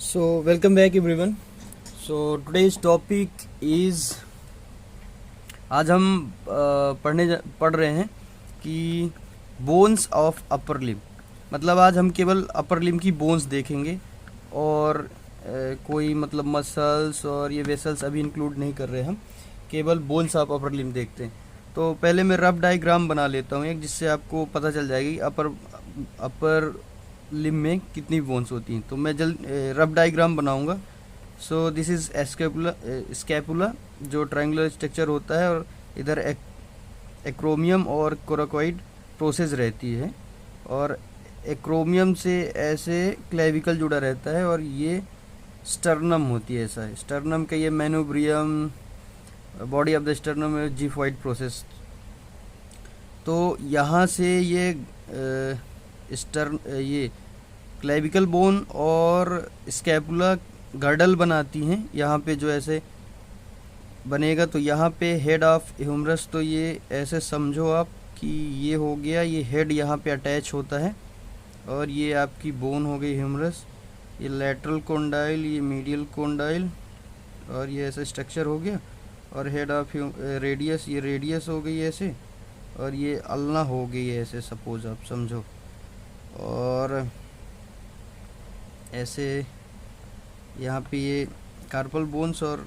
So welcome back everyone. So today's topic is आज हम पढ़ रहे हैं कि बोन्स ऑफ अपर लिम। मतलब आज हम केवल अपर लिम की बोन्स देखेंगे और कोई मतलब मसल्स और ये वेसल्स अभी इंक्लूड नहीं कर रहे, हम केवल बोन्स ऑफ अपर लिम देखते हैं। तो पहले मैं रफ डायग्राम बना लेता हूँ एक, जिससे आपको पता चल जाएगी अपर लिम में कितनी बोन्स होती हैं। तो मैं रफ डायग्राम बनाऊंगा। सो दिस इज स्कैपुला जो ट्रायंगुलर स्ट्रक्चर होता है, और इधर एक्रोमियम और कोराकोइड प्रोसेस रहती है, और एक्रोमियम से ऐसे क्लेविकल जुड़ा रहता है, और ये स्टर्नम होती है। ऐसा है स्टर्नम का ये manubrium, body of the sternum xiphoid process. तो यहाँ से ये ये क्लेविकल बोन और स्कैपुला गर्डल बनाती हैं। यहाँ पे जो ऐसे बनेगा, तो यहाँ पे हेड ऑफ ह्यूमरस, तो ये ऐसे समझो आप कि ये हो गया, ये हेड यहाँ पे अटैच होता है, और ये आपकी बोन हो गई ह्यूमरस। ये लैटरल कोंडाइल, ये मीडियल कोंडाइल, और ये ऐसा स्ट्रक्चर हो गया। और हेड ऑफ रेडियस, ये रेडियस हो गई ऐसे, और ये अल्ना हो गई ऐसे, सपोज आप समझो। और ऐसे यहाँ पे ये कार्पल बोन्स, और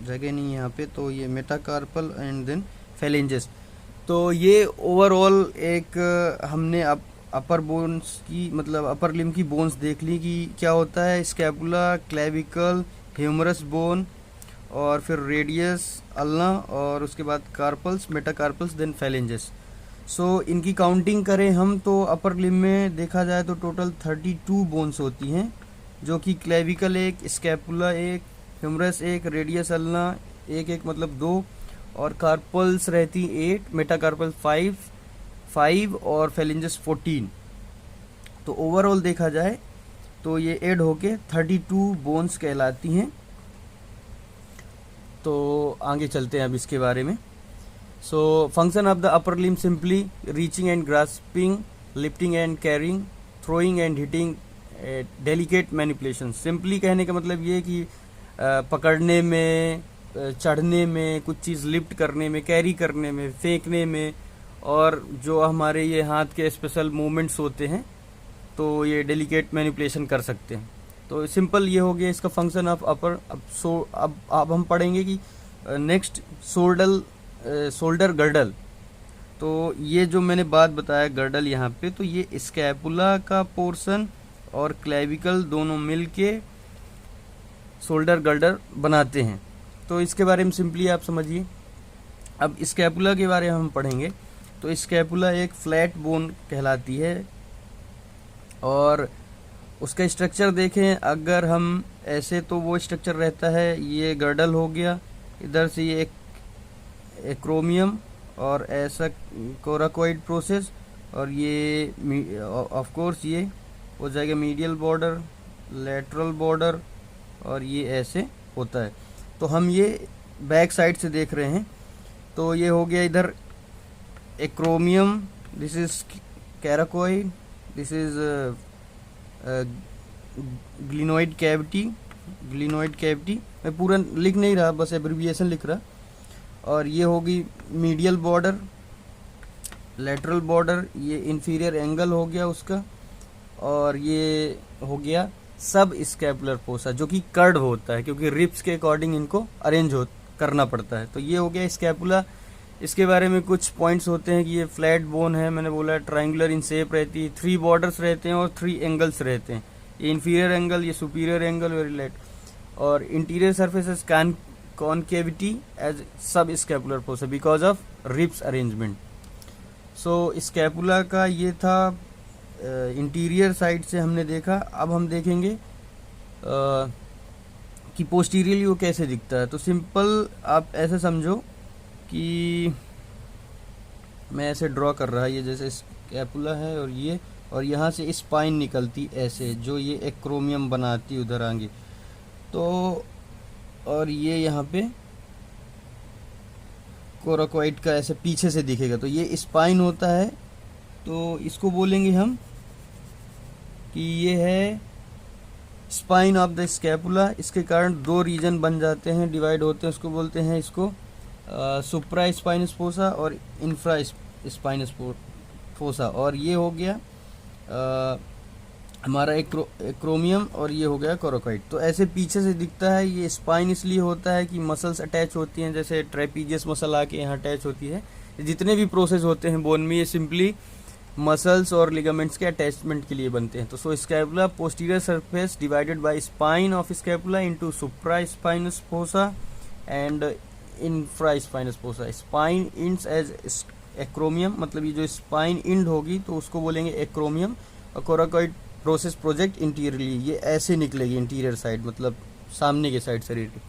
जगह नहीं यहाँ पे, तो ये मेटाकार्पल एंड देन फेलेंजेस। तो ये ओवरऑल एक हमने अपर बोन्स की, मतलब अपर लिम की बोन्स देख ली कि क्या होता है। स्कैपुला, क्लेविकल, ह्यूमरस बोन, और फिर रेडियस, अल्ना, और उसके बाद कार्पल्स, मेटाकार्पल्स, देन फेलेंजेस। सो इनकी काउंटिंग करें हम तो अपर लिम में देखा जाए तो टोटल 32 बोन्स होती हैं, जो कि क्लेविकल एक, स्कैपुला एक, ह्यूमरस एक, रेडियस अल्ना एक मतलब 2, और कार्पल्स रहती 8, मेटाकार्पल 5 और फेलेंजेस 14। तो ओवरऑल देखा जाए तो ये ऐड होके 32 बोन्स कहलाती हैं। तो आगे चलते हैं अब इसके बारे में। So function of the upper limb simply reaching and grasping, lifting and carrying, throwing and hitting, delicate manipulation। Simply कहने का मतलब ये कि पकड़ने में, चढ़ने में, कुछ चीज़ लिफ्ट करने में, कैरी करने में, फेंकने में, और जो हमारे ये हाथ के स्पेशल मूवमेंट्स होते हैं, तो ये डेलिकेट मैनिपुलेशन कर सकते हैं। तो सिंपल ये हो गया इसका फंक्शन ऑफ अपर। अब हम पढ़ेंगे कि नेक्स्ट शोल्डर गर्डल। तो ये जो मैंने बात बताया गर्डल यहाँ पे, तो ये स्कैपुला का पोर्शन और क्लेविकल दोनों मिलके शोल्डर गर्डल बनाते हैं। तो इसके बारे में सिंपली आप समझिए। अब स्कैपुला के बारे में हम पढ़ेंगे। तो स्कैपुला एक फ्लैट बोन कहलाती है, और उसका स्ट्रक्चर देखें अगर हम ऐसे, तो वो स्ट्रक्चर रहता है, ये गर्डल हो गया, इधर से ये एक्रोमियम, और ऐसा कोराकोइड प्रोसेस, और ये ऑफ कोर्स ये हो जाएगा मीडियल बॉर्डर, लेटरल बॉर्डर, और ये ऐसे होता है। तो हम ये बैक साइड से देख रहे हैं। तो ये हो गया इधर acromion, this is coracoid, this is glenoid cavity. मैं पूरा लिख नहीं रहा, बस एब्रिविएशन लिख रहा। और ये होगी मीडियल बॉर्डर, लेटरल बॉर्डर, ये इंफीरियर एंगल हो गया उसका, और ये हो गया सब स्कैपुलर फोसा, जो कि कर्ड होता है, क्योंकि रिब्स के अकॉर्डिंग इनको अरेंज करना पड़ता है। तो ये हो गया स्कैपुला। इसके बारे में कुछ पॉइंट्स होते हैं कि ये फ्लैट बोन है, मैंने बोला ट्रायंगुलर इन शेप रहती है, 3 बॉर्डर्स रहते हैं और 3 एंगल्स रहते हैं। ये इंफीरियर एंगल, ये सुपीरियर एंगल, वेरी लेट, और interior surfaces concavity as subscapular fossa because of ribs arrangement। so scapula का ये था इंटीरियर साइड से हमने देखा। अब हम देखेंगे कि पोस्टीरियरली वो कैसे दिखता है। तो सिंपल आप ऐसे समझो कि मैं ऐसे ड्रॉ कर रहा है, ये जैसे स्कैपुला है, और यहाँ से स्पाइन निकलती ऐसे, जो ये एक्रोमियम बनाती उधर आगे। तो और ये यहाँ पे कोराकोइड का ऐसे पीछे से दिखेगा, तो ये स्पाइन होता है। तो इसको बोलेंगे हम कि ये है स्पाइन ऑफ द स्कैपुला, इसके कारण दो रीजन बन जाते हैं, डिवाइड होते हैं, उसको बोलते हैं इसको सुप्रा स्पाइनस फोसा और इंफ्रा स्पाइनस फोसा। और ये हो गया हमारा एक्रोमियम और ये हो गया कोरोकॉइड। तो ऐसे पीछे से दिखता है। ये स्पाइन इसलिए होता है कि मसल्स अटैच होती हैं, जैसे ट्रेपीजियस मसल आके यहाँ अटैच होती है। जितने भी प्रोसेस होते हैं बोन में, ये सिंपली मसल्स और लिगामेंट्स के अटैचमेंट के लिए बनते हैं। तो so scapula posterior surface divided by spine of scapula into supra spinous fossa and infra spinous fossa. Spine ends as acromion, मतलब ये जो स्पाइन इंड होगी तो उसको बोलेंगे एक्रोमियम। और कोराकॉइड प्रोसेस प्रोजेक्ट इंटीरियरली, ये ऐसे निकलेगी इंटीरियर साइड, मतलब सामने के साइड शरीर के।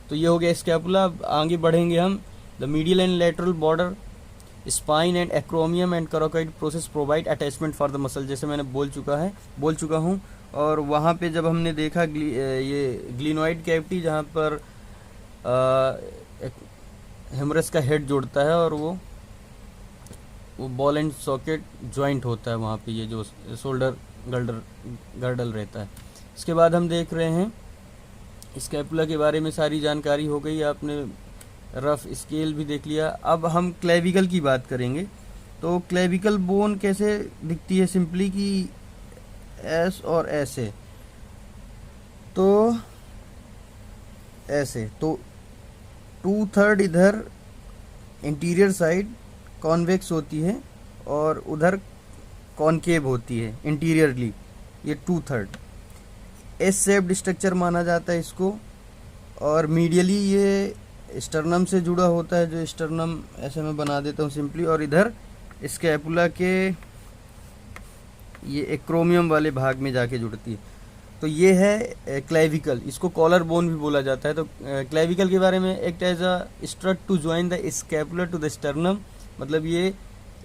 तो ये हो गया स्कैपुला। आगे बढ़ेंगे हम। The medial and lateral border spine and एक्रोमियम and coracoid process provide attachment for the muscle, जैसे मैंने बोल चुका हूँ। और वहाँ पे जब हमने देखा ये ग्लिनोइड कैविटी, जहाँ पर हेमरस का हेड जोड़ता है और वो बॉल एंड सॉकेट जॉइंट होता है वहाँ पे, ये जो शोल्डर गर्डल रहता है। इसके बाद हम देख रहे हैं स्कैपुला के बारे में सारी जानकारी हो गई, आपने रफ स्केल भी देख लिया। अब हम क्लेविकल की बात करेंगे। तो क्लेविकल बोन कैसे दिखती है, सिंपली कि एस और ऐसे, तो ऐसे, तो 2/3 इधर इंटीरियर साइड कॉन्वेक्स होती है और उधर कॉनकेव होती है इंटीरियरली, ये 2/3 एस शेप्ड स्ट्रक्चर माना जाता है इसको। और मीडियली ये स्टर्नम से जुड़ा होता है, जो स्टर्नम ऐसे मैं बना देता हूँ सिंपली, और इधर स्कैपुला के ये एक्रोमियम वाले भाग में जाके जुड़ती है। तो ये है क्लेविकल, इसको कॉलर बोन भी बोला जाता है। तो क्लेविकल के बारे में, act as a strut to join the scapular to the sternum, मतलब ये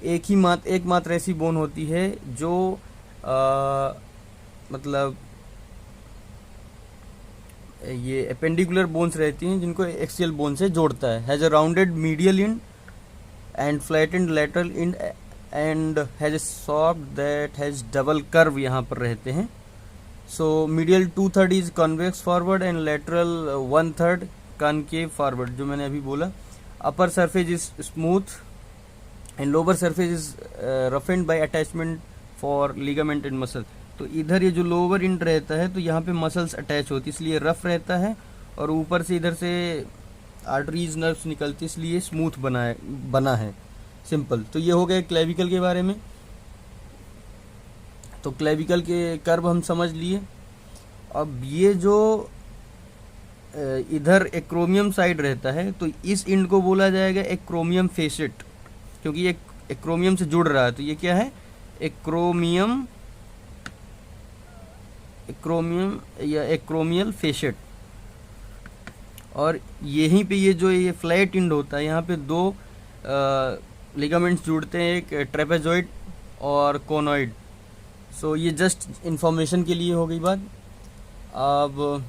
एकमात्र ऐसी बोन होती है जो मतलब ये एपेंडिकुलर बोन्स रहती हैं जिनको एक्सियल बोन से जोड़ता है। Has a rounded medial end and flattened lateral end and has a shaft that has double curve, यहाँ पर रहते हैं। So medial 2/3 is convex forward and lateral 1/3 concave forward, जो मैंने अभी बोला। Upper surface is smooth and lower surface is roughened by attachment for ligament and muscle. तो इधर ये जो लोअर इंड रहता है तो यहाँ पे मसल्स अटैच होती है, इसलिए रफ रहता है। और ऊपर से इधर से आर्टरीज नर्व्स निकलती, इसलिए स्मूथ बना है, सिंपल। तो ये हो गया क्लेविकल के बारे में। तो क्लेविकल के कर्व हम समझ लिए। अब ये जो इधर एक्रोमियम साइड रहता है तो इस इंड को बोला जाएगा एक्रोमियम फेसेट, क्योंकि ये एक्रोमियम से जुड़ रहा है। तो ये क्या है, एक्रोमियम या एक्रोमियल फेसेट। और यहीं पे ये जो ये फ्लैट इंड होता है, यहाँ पे दो लिगामेंट्स जुड़ते हैं, एक ट्रेपेजॉइड और कोनॉइड। सो ये जस्ट इंफॉर्मेशन के लिए हो गई बात। अब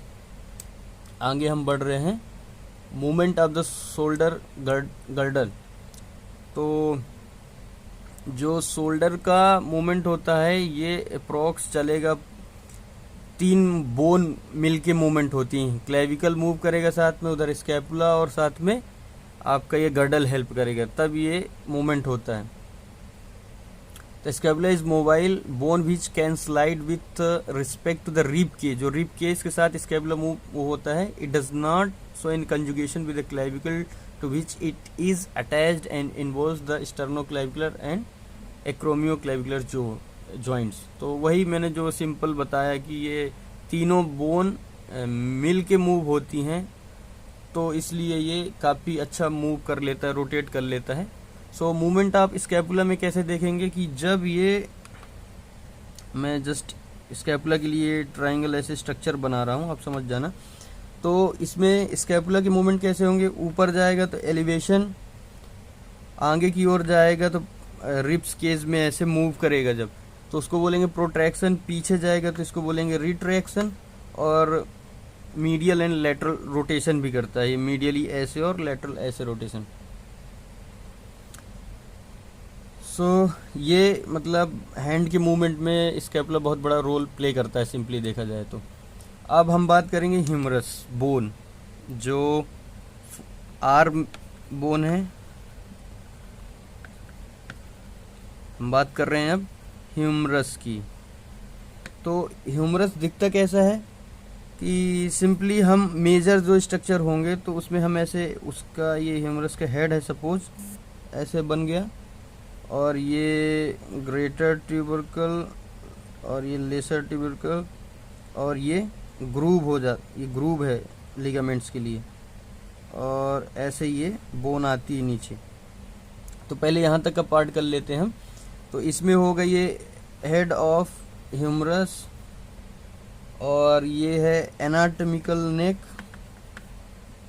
आगे हम बढ़ रहे हैं। Movement of the shoulder girdle. तो जो शोल्डर का मूवमेंट होता है ये अप्रॉक्स चलेगा, 3 बोन मिलके मूवमेंट होती हैं। क्लेविकल मूव करेगा साथ में, उधर स्कैपुला, और साथ में आपका ये गर्डल हेल्प करेगा, तब ये मूवमेंट होता है। तो scapula is mobile bone which can slide with respect to the rib cage. जो रिब केज के साथ स्कैपुला मूव वो होता है। It does not so in conjugation with the clavicle to which it is attached and involves the sternoclavicular and acromioclavicular joints. तो वही मैंने जो सिंपल बताया कि ये तीनों बोन मिल के मूव होती हैं, तो इसलिए ये काफ़ी अच्छा मूव कर लेता है, रोटेट कर लेता है। सो मूवमेंट आप स्कैपुला में कैसे देखेंगे कि जब ये, मैं जस्ट स्कैपुला के लिए ट्रायंगल ऐसे स्ट्रक्चर बना रहा हूँ, आप समझ जाना। तो इसमें स्कैपुला के मूवमेंट कैसे होंगे, ऊपर जाएगा तो एलिवेशन, आगे की ओर जाएगा तो रिब्स केज में ऐसे मूव करेगा जब, तो उसको बोलेंगे प्रोट्रैक्शन। पीछे जाएगा तो इसको बोलेंगे रिट्रैक्शन। और मीडियल एंड लेटरल रोटेशन भी करता है, ये मीडियली ऐसे और लेटरल ऐसे रोटेशन। सो ये मतलब हैंड के मूवमेंट में स्कैपुला बहुत बड़ा रोल प्ले करता है, सिंपली देखा जाए तो। अब हम बात करेंगे ह्यूमरस बोन, जो आर्म बोन है। हम बात कर रहे हैं अब ह्यूमरस की। तो ह्यूमरस दिखता कैसा है कि सिंपली हम मेजर जो स्ट्रक्चर होंगे तो उसमें हम ऐसे, उसका ये ह्यूमरस का हेड है सपोज, ऐसे बन गया, और ये ग्रेटर ट्यूबरकल और ये लेसर ट्यूबरकल, और ये ग्रूव हो जा, ये ग्रूव है लिगामेंट्स के लिए, और ऐसे ये बोन आती है नीचे। तो पहले यहाँ तक का पार्ट कर लेते हैं हम। तो इसमें होगा ये हेड ऑफ ह्यूमरस, और ये है एनाटॉमिकल नेक,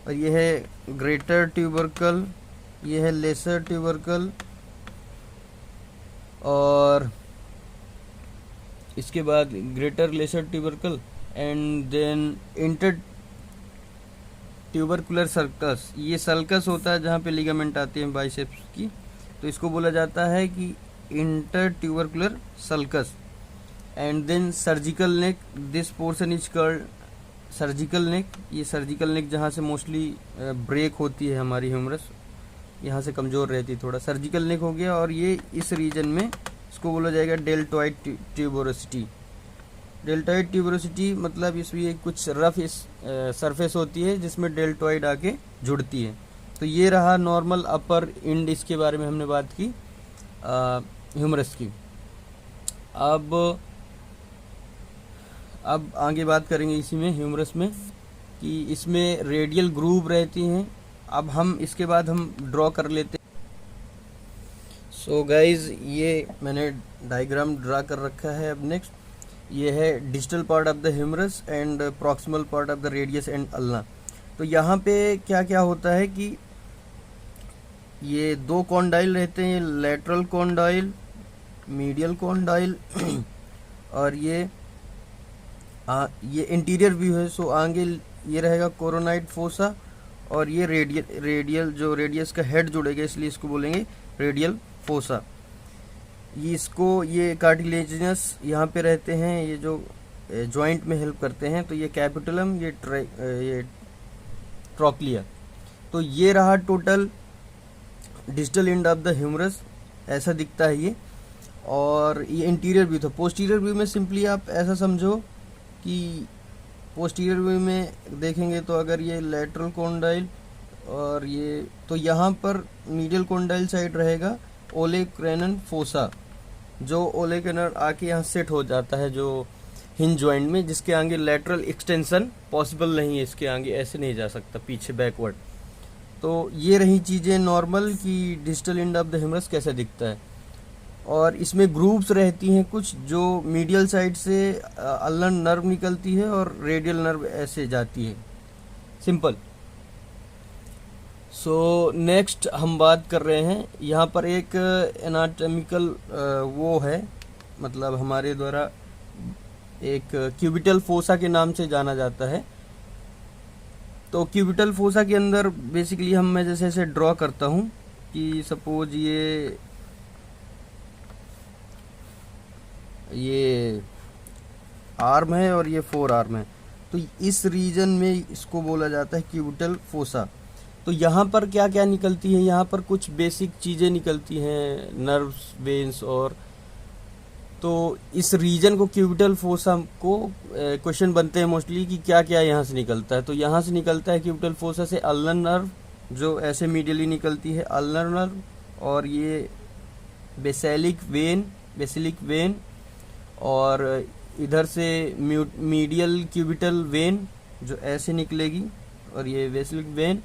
और ये है ग्रेटर ट्यूबरकल, ये है लेसर ट्यूबरकल, और इसके बाद greater lesser tubercle, and then inter tubercular sulcus. ये सर्कस होता है जहाँ पे लिगामेंट आते हैं बाइसेप्स की, तो इसको बोला जाता है कि inter tubercular sulcus. And then surgical neck, this portion is called surgical neck. ये सर्जिकल नेक जहाँ से मोस्टली ब्रेक होती है हमारी ह्यूमरस, यहाँ से कमज़ोर रहती है थोड़ा, सर्जिकल नेक हो गया। और ये इस रीजन में इसको बोला जाएगा डेल्टॉइड ट्यूबरोसिटी। डेल्टॉइड ट्यूबरोसिटी मतलब इसमें कुछ रफ इस सरफेस होती है जिसमें डेल्टॉइड आके जुड़ती है। तो ये रहा नॉर्मल अपर इंड, इसके बारे में हमने बात की ह्यूमरस की। अब आगे बात करेंगे इसी में ह्यूमरस में कि इसमें रेडियल ग्रूव रहती हैं। अब हम इसके बाद हम ड्रॉ कर लेते हैं। सो गाइज, ये मैंने डायग्राम ड्रा कर रखा है। अब नेक्स्ट ये है distal part of the humerus and proximal part of the radius and ulna. तो यहाँ पे क्या क्या होता है कि ये दो कॉन्डाइल रहते हैं, लेटरल कॉन्डाइल, मीडियल कॉन्डाइल और ये इंटीरियर व्यू है। सो आगे ये रहेगा कोरोनाइड फोसा, और ये रेडियल जो रेडियस का हेड जुड़ेगा, इसलिए इसको बोलेंगे रेडियल फोसा। ये कार्टिलेजिनस यहाँ पे रहते हैं, ये जो जॉइंट में हेल्प करते हैं। तो ये कैपिटलम, ये ट्रोक्लिया। तो ये रहा total distal end of the humerus, ऐसा दिखता है ये। और ये इंटीरियर व्यू था। पोस्टीरियर व्यू में सिंपली आप ऐसा समझो कि पोस्टीरियर व्यू में देखेंगे तो अगर ये लेटरल कॉन्डाइल और ये, तो यहाँ पर मीडियल कॉन्डाइल साइड रहेगा ओलेक्रेनन फोसा, जो ओलेक्रेनर आके यहाँ सेट हो जाता है जो हिंज जॉइंट में, जिसके आगे लेटरल एक्सटेंशन पॉसिबल नहीं है, इसके आगे ऐसे नहीं जा सकता पीछे बैकवर्ड। तो ये रही चीज़ें नॉर्मल कि distal end of the humerus कैसा दिखता है। और इसमें ग्रूव्स रहती हैं कुछ, जो मीडियल साइड से अल्नर नर्व निकलती है और रेडियल नर्व ऐसे जाती है, सिंपल। सो नेक्स्ट हम बात कर रहे हैं, यहाँ पर एक एनाटॉमिकल वो है, मतलब हमारे द्वारा एक क्यूबिटल फोसा के नाम से जाना जाता है। तो क्यूबिटल फोसा के अंदर बेसिकली मैं जैसे ऐसे ड्रॉ करता हूँ कि सपोज ये आर्म है और ये फोर आर्म है, तो इस रीजन में इसको बोला जाता है क्यूबिटल फोसा। तो यहाँ पर क्या क्या निकलती है, यहाँ पर कुछ बेसिक चीज़ें निकलती हैं, नर्व्स, वेन्स, और तो इस रीजन को क्यूबिटल फोसा को क्वेश्चन बनते हैं मोस्टली कि क्या क्या यहाँ से निकलता है। तो यहाँ से निकलता है क्यूबिटल फोसा से अल्नर नर्व, जो ऐसे मीडियली निकलती है, अल्नर नर्व, और ये बेसिलिक वेन, और इधर से मीडियल क्यूबिटल वेन जो ऐसे निकलेगी, और ये बेसिलिक वेन,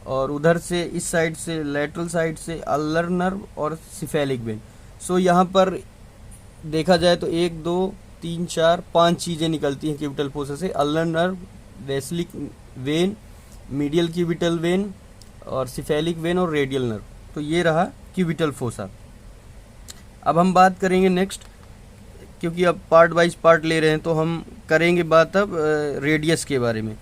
और उधर से इस साइड से लेटरल साइड से अल्नर नर्व और सिफेलिक वेन। सो यहाँ पर देखा जाए तो 1 2 3 4 5 चीज़ें निकलती हैं क्यूबिटल फोसा से, ulnar nerve, basilic vein, medial cubital when, और सिफेलिक वेन, और रेडियल नर्व। तो ये रहा क्यूबिटल फोसा। अब हम बात करेंगे नेक्स्ट, क्योंकि अब पार्ट वाइज पार्ट ले रहे हैं, तो हम करेंगे बात अब रेडियस के बारे में।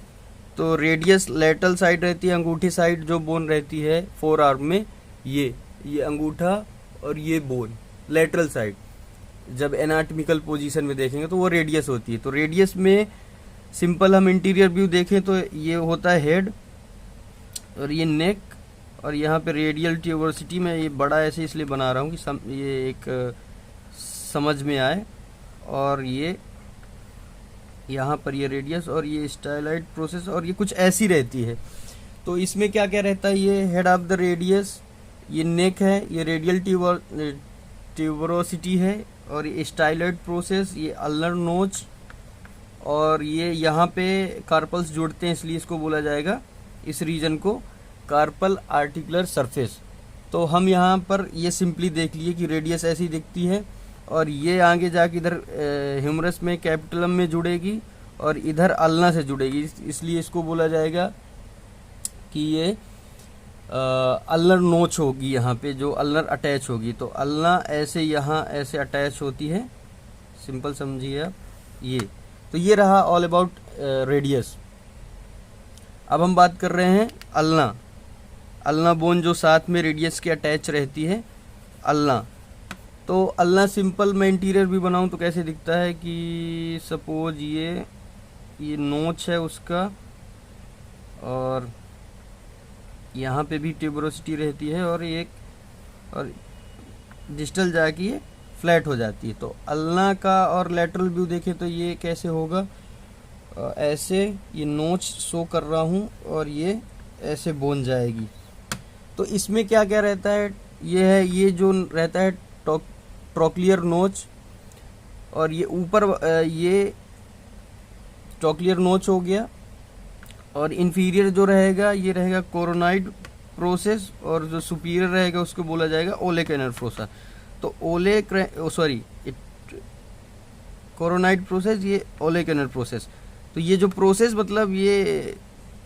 तो रेडियस लेटरल साइड रहती है, अंगूठी साइड जो बोन रहती है फोर आर्म में, ये अंगूठा और ये बोन लेटरल साइड, जब एनाटॉमिकल पोजीशन में देखेंगे तो वो रेडियस होती है। तो रेडियस में सिंपल हम इंटीरियर व्यू देखें तो ये होता है हेड और ये नेक, और यहाँ पे रेडियल ट्यूबरोसिटी में ये बड़ा ऐसे इसलिए बना रहा हूँ कि ये एक समझ में आए। और ये यहाँ पर ये रेडियस और ये स्टाइलाइट प्रोसेस और ये कुछ ऐसी रहती है। तो इसमें क्या क्या रहता है, ये हेड ऑफ द रेडियस, ये नेक है, ये रेडियल ट्यूबरोसिटी है, और ये स्टाइलाइट प्रोसेस, ये अल्नर नोच, और ये यहाँ पे कार्पल्स जुड़ते हैं इसलिए इसको बोला जाएगा इस रीजन को कार्पल आर्टिकुलर सरफेस। तो हम यहाँ पर ये सिंपली देख लिए कि रेडियस ऐसी दिखती है, और ये आगे जाके इधर ह्यूमरस में कैपिटलम में जुड़ेगी और इधर अल्ना से जुड़ेगी, इसलिए इसको बोला जाएगा कि ये अल्नर नोच होगी। यहाँ पे जो अल्नर अटैच होगी तो अल्ना ऐसे यहाँ ऐसे अटैच होती है, सिंपल समझिए आप ये। तो ये रहा ऑल अबाउट रेडियस। अब हम बात कर रहे हैं अल्ना, अल्ना बोन जो साथ में रेडियस के अटैच रहती है, अल्ना। तो अल्ना सिंपल मैं इंटीरियर भी बनाऊं तो कैसे दिखता है कि सपोज ये नोच है उसका, और यहाँ पे भी ट्यूबरोसिटी रहती है, और और डिस्टल जाके ये फ्लैट हो जाती है। तो अल्ना का और लेटरल व्यू देखें तो ये कैसे होगा, ऐसे ये नोच शो कर रहा हूँ और ये ऐसे बोन जाएगी। तो इसमें क्या क्या रहता है, ये जो रहता है ट्रोक्लियर नोच, और ये ऊपर ये ट्रोक्लियर नोच हो गया, और इन्फीरियर जो रहेगा ये रहेगा कोरोनाइड प्रोसेस, और जो सुपीरियर रहेगा उसको बोला जाएगा ओलेकैनल फोसा। तो कोरोनाइड प्रोसेस, ये ओलेकैनल प्रोसेस। तो ये जो प्रोसेस मतलब ये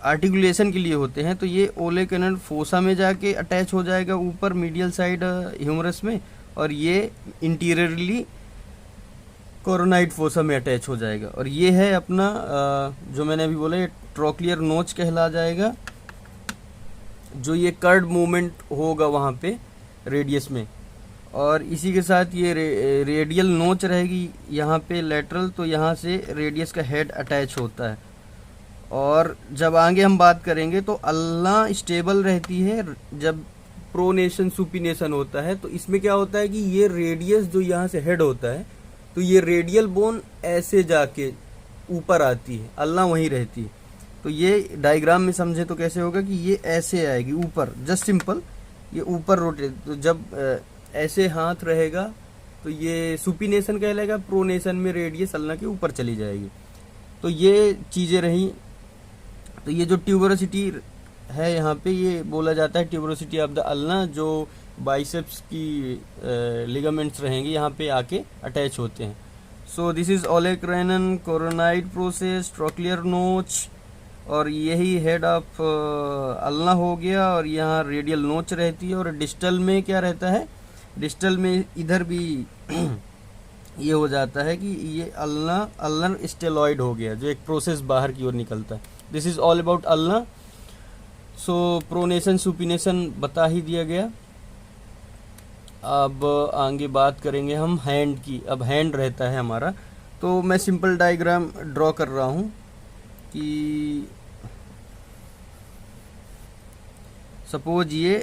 आर्टिकुलेशन के लिए होते हैं, तो ये ओलेकैनल फोसा में जाके अटैच हो जाएगा ऊपर मीडियल साइड ह्यूमरस में, और ये इंटीरियरली कोरोनाइड फोसा में अटैच हो जाएगा। और ये है अपना जो मैंने अभी बोला, ये ट्रोक्लियर नोच कहला जाएगा, जो ये कर्ड मूवमेंट होगा वहाँ पे रेडियस में। और इसी के साथ ये रेडियल नोच रहेगी यहाँ पे लेटरल, तो यहाँ से रेडियस का हेड अटैच होता है। और जब आगे हम बात करेंगे तो अल्ना स्टेबल रहती है जब प्रोनेशन सुपिनेशन होता है। तो इसमें क्या होता है कि ये रेडियस जो यहाँ से हेड होता है, तो ये रेडियल बोन ऐसे जाके ऊपर आती है, अल्ना वहीं रहती है। तो ये डायग्राम में समझे तो कैसे होगा कि ये ऐसे आएगी ऊपर, जस्ट सिंपल ये ऊपर रोटेट। तो जब ऐसे हाथ रहेगा तो ये सुपिनेशन कहलाएगा, प्रोनेशन में रेडियस अल्ना के ऊपर चली जाएगी। तो ये चीज़ें रही। तो ये जो ट्यूबरोसिटी है यहाँ पे ये बोला जाता है ट्यूबरोसिटी ऑफ द अल्ना, जो बाइसेप्स की लिगामेंट्स रहेंगे यहाँ पे आके अटैच होते हैं। So this is olecranon coronoid process, trochlear notch, और यही हेड ऑफ अल्ना हो गया, और यहाँ रेडियल नोच रहती है। और डिस्टल में क्या रहता है, डिस्टल में इधर भी ये हो जाता है कि ये अल्नर स्टेलॉइड हो गया, जो एक प्रोसेस बाहर की ओर निकलता है। This is all about ulna. So pronation supination बता ही दिया गया। अब आगे बात करेंगे हम हैंड की। अब हैंड रहता है हमारा, तो मैं सिंपल डायग्राम ड्रॉ कर रहा हूँ कि सपोज ये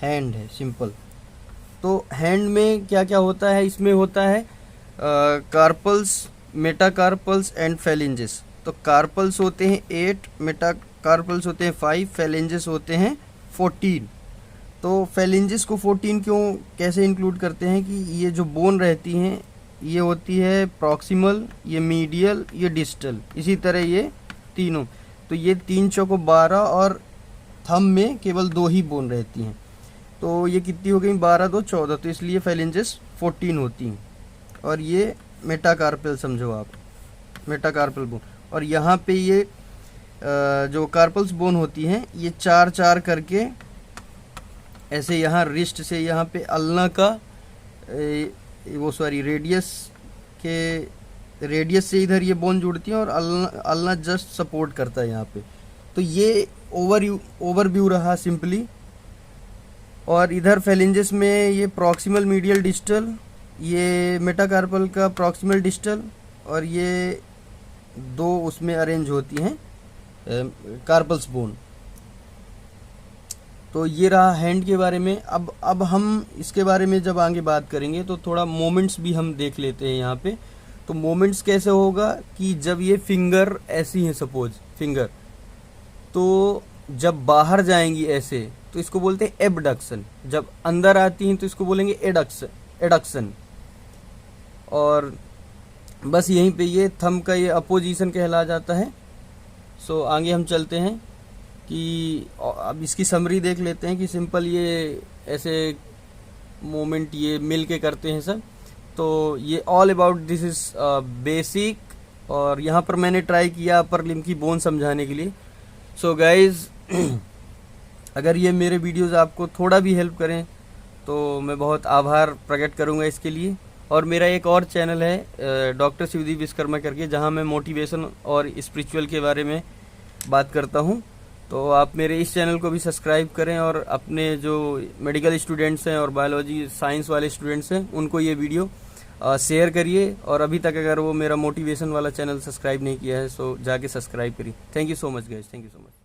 हैंड है सिंपल। तो हैंड में क्या क्या होता है, इसमें होता है कार्पल्स, मेटाकार्पल्स एंड फेलिंजेस। तो कार्पल्स होते हैं 8, मेटाकार्पल्स होते हैं 5, फेलिंजेस होते हैं 14। तो फेलिंजेस को 14 क्यों कैसे इंक्लूड करते हैं कि ये जो बोन रहती हैं ये होती है प्रॉक्सिमल, ये मीडियल, ये डिस्टल, इसी तरह ये तीनों। तो ये 3 चौको 12, और थंब में केवल 2 ही बोन रहती हैं। तो ये कितनी हो गई, 12 2 14, तो इसलिए फेलिंजेस 14 होती हैं। और ये मेटाकार्पल समझो आप, मेटाकार्पल बोन। और यहाँ पे ये जो कार्पल्स बोन होती हैं ये 4 करके ऐसे यहाँ रिस्ट से यहाँ पे अल्ना का रेडियस से इधर ये बोन जुड़ती है, और अल्ना जस्ट सपोर्ट करता है यहाँ पे। तो ये ओवरव्यू रहा सिंपली। और इधर फेलिंजेस में ये प्रॉक्सिमल, मीडियल, डिस्टल, ये मेटाकार्पल का प्रॉक्सिमल डिस्टल और ये दो उसमें अरेंज होती हैं कार्पल्स बोन। तो ये रहा हैंड के बारे में। अब हम इसके बारे में जब आगे बात करेंगे तो थोड़ा मोमेंट्स भी हम देख लेते हैं यहाँ पे। तो मोमेंट्स कैसे होगा कि जब ये फिंगर ऐसी हैं, सपोज फिंगर, तो जब बाहर जाएंगी ऐसे तो इसको बोलते हैं एबडक्शन, जब अंदर आती हैं तो इसको बोलेंगे एडक्शन। और बस यहीं पे ये थंब का ये अपोजिशन कहला जाता है। सो आगे हम चलते हैं कि अब इसकी समरी देख लेते हैं कि सिंपल ये ऐसे मोमेंट ये मिल के करते हैं सब। तो ये all about this is basic, और यहाँ पर मैंने ट्राई किया अपर लिम्ब की बोन समझाने के लिए। सो गाइज अगर ये मेरे वीडियोस आपको थोड़ा भी हेल्प करें तो मैं बहुत आभार प्रकट करूँगा इसके लिए। और मेरा एक और चैनल है डॉक्टर शिवदीप विश्वकर्मा करके, जहाँ मैं मोटिवेशन और स्पिरिचुअल के बारे में बात करता हूँ। तो आप मेरे इस चैनल को भी सब्सक्राइब करें और अपने जो मेडिकल स्टूडेंट्स हैं और बायोलॉजी साइंस वाले स्टूडेंट्स हैं उनको ये वीडियो शेयर करिए। और अभी तक अगर वो मेरा मोटिवेशन वाला चैनल सब्सक्राइब नहीं किया है सो जाके सब्सक्राइब करिए। Thank you so much guys, thank you so much.